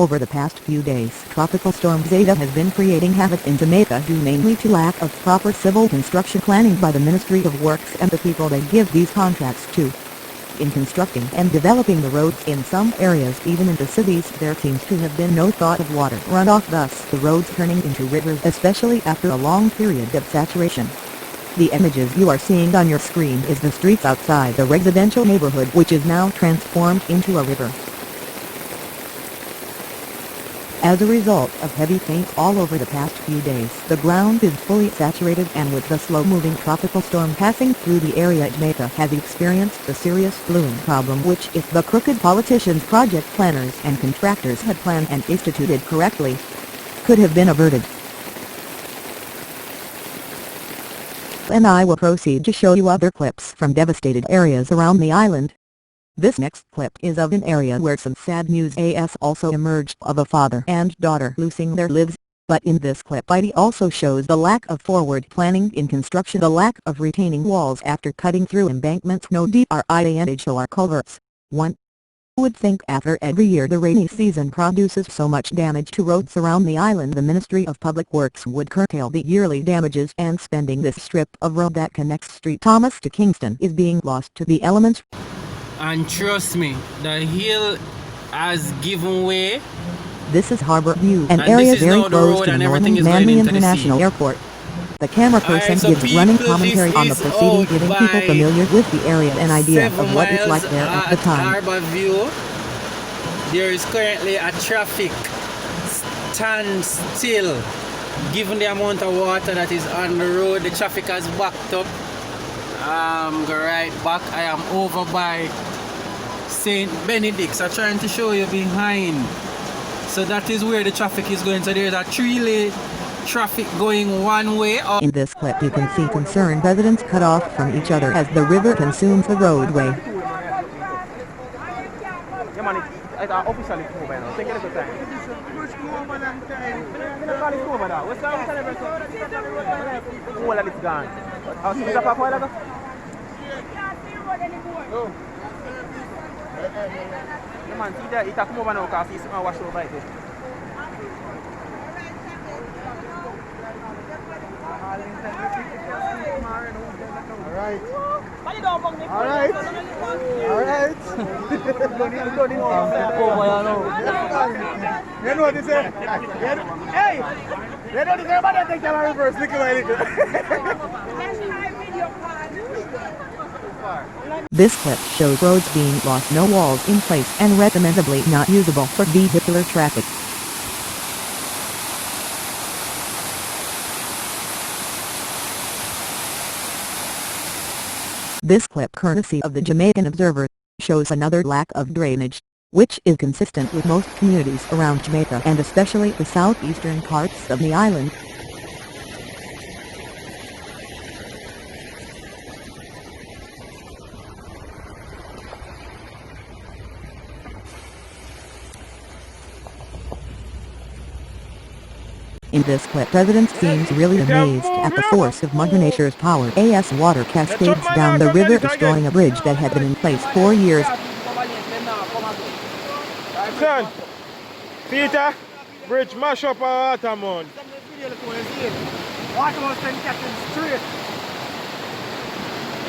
Over the past few days, Tropical Storm Zeta has been creating havoc in Jamaica due mainly to lack of proper civil construction planning by the Ministry of Works and the people they give these contracts to. In constructing and developing the roads in some areas, even in the cities, there seems to have been no thought of water runoff, thus the roads turning into rivers, especially after a long period of saturation. The images you are seeing on your screen is the streets outside the residential neighborhood, which is now transformed into a river. As a result of heavy rainfall over the past few days, the ground is fully saturated, and with the slow-moving tropical storm passing through the area, Jamaica has experienced a serious flooding problem which, if the crooked politicians, project planners and contractors had planned and instituted correctly, could have been averted. And I will proceed to show you other clips from devastated areas around the island. This next clip is of an area where some sad news has also emerged of a father and daughter losing their lives, but in this clip it also shows the lack of forward planning in construction, the lack of retaining walls after cutting through embankments no deeper and or culverts. One would think after every year the rainy season produces so much damage to roads around the island, the Ministry of Public Works would curtail the yearly damages and spending. This strip of road that connects Street Thomas to Kingston is being lost to the elements. And trust me, the hill has given way. This is Harbour View, an area very close to the Northern Manly International Airport. The camera person gives running commentary on the proceeding, giving people familiar with the area an idea of what it's like there at the time. Harbour View, there is currently a traffic standstill. Given the amount of water that is on the road, the traffic has backed up. Go right back. I am over by St. Benedict's. I'm trying to show you behind. So that is where the traffic is going. So there's a 3-lane traffic going one way. In this clip you can see concerned residents cut off from each other as the river consumes the roadway. Alright. Alright. Alright. You know what they say? Hey! You know this everybody think I'm reverse. Look at This clip shows roads being lost, no walls in place, and recommendably not usable for vehicular traffic. This clip, courtesy of the Jamaican Observer, shows another lack of drainage, which is consistent with most communities around Jamaica and especially the southeastern parts of the island. In this clip, residents seems really amazed at the force of Mother Nature's power as water cascades down the river, destroying a bridge that had been in place for years. Son, Peter, bridge mash up our water, man.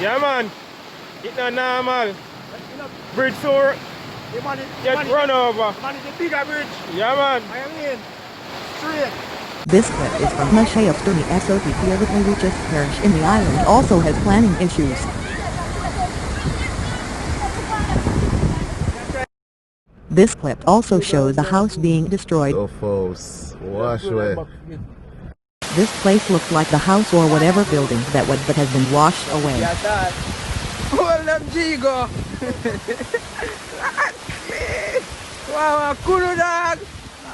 Yeah, man. It's not normal. Bridge so get run over. Man, it's a bigger bridge. Yeah, man. I mean, straight. This clip is from Mashayaf Stony SOTP, the richest parish in the island, also has planning issues. This clip also shows the house being destroyed. Waterway. This place looks like the house or whatever building that has been washed away. Hold up, Jigo! Wow, cool dog!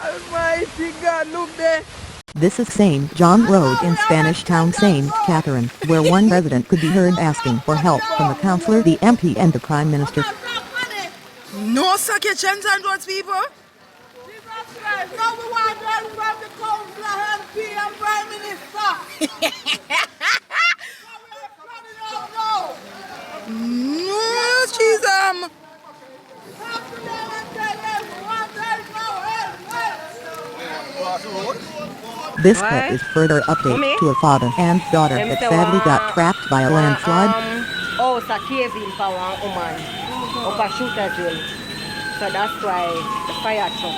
Almighty God, look there! This is St. John Road in Spanish Town, St. Catherine, where one resident could be heard asking for help from the councillor, the MP and the Prime Minister. No suggestions on those people? No, we want them from the councillor, MP and Prime Minister. No, Jesus! This clip is further update to a father and daughter that sadly got trapped by a landslide. Oh, it's a cave in for one woman up a shooter's hill. So that's why the fire trucks.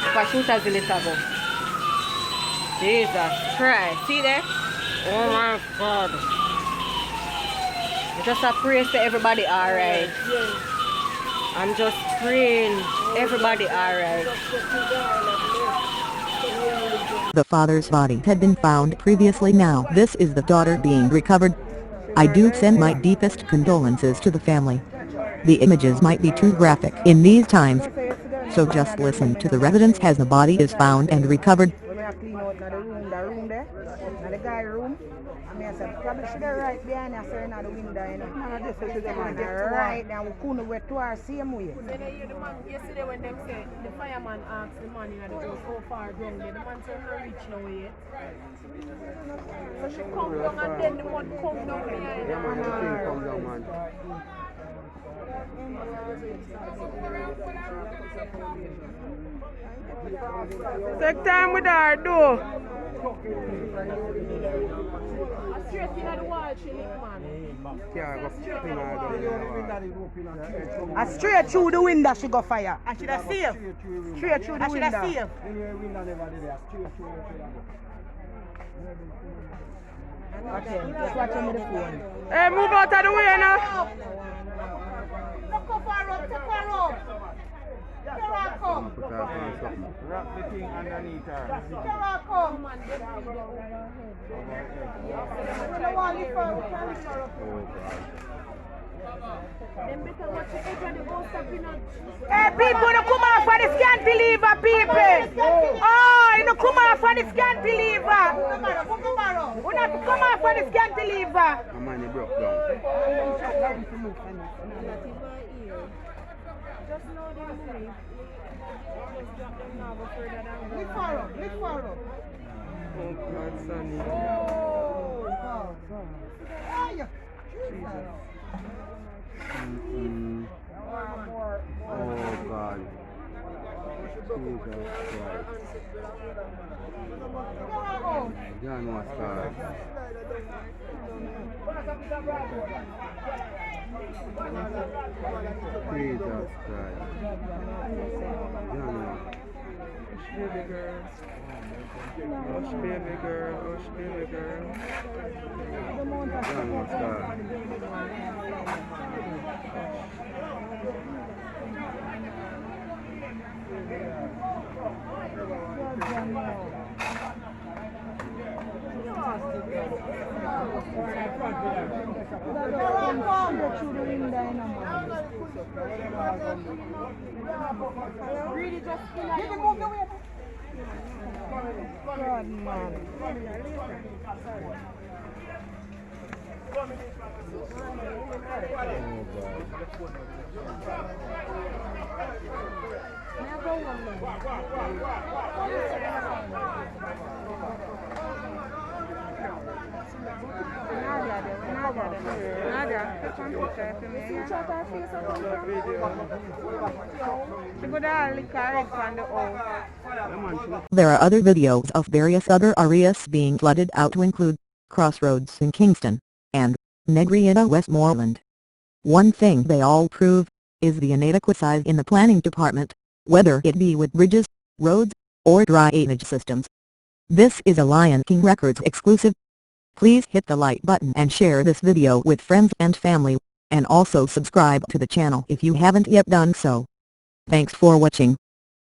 Up a shooter's hill it go. Jesus Christ. See there? Oh my God. I just pray for everybody alright. I'm just praying everybody alright. The father's body had been found previously. Now this is the daughter being recovered. I do send my deepest condolences to the family. The images might be too graphic in these times, so just listen to the residents as the body is found and recovered. Probably should have right behind us in the window, you know. Right now, we couldn't wait to our same way. Yesterday when them said the fireman asked the man in the house how far down there, the man said not reach now yet. So she come down and then the one come down behind the man. Take time with her, though. Straight in the wall, she lick, man. Straight through the window she go fire. And she da safe. Straight through the window. And she da safe. Okay, just watch him with the phone. Hey, move out of the way now. Look up her up, take her up. Here I come. Wrap the thing underneath her. Here I come, man. We don't want to lift her, we can't lift her up. Them better watch the edge of the bus stopping up. Hey, people, you come out for the scanty lever, people. Oh, you come out for the scanty lever. We not come out for the scanty lever. My money broke down. Just know the money. Just drop them now, go further down. Lift her up, lift her up. Oh, God, Sonny. Oh, God. Oh, God. Jesus Christ. John was God. Jesus Christ. John was. Baby girl. Hush, baby girl. Hush, baby girl. John was God. Really just feel like God, man. There are other videos of various other areas being flooded out, to include Crossroads in Kingston and Negrieta Westmoreland. One thing they all prove is the inadequacy in the planning department, whether it be with bridges, roads, or drainage systems. This is a Lion King Records exclusive. Please hit the like button and share this video with friends and family, and also subscribe to the channel if you haven't yet done so. Thanks for watching.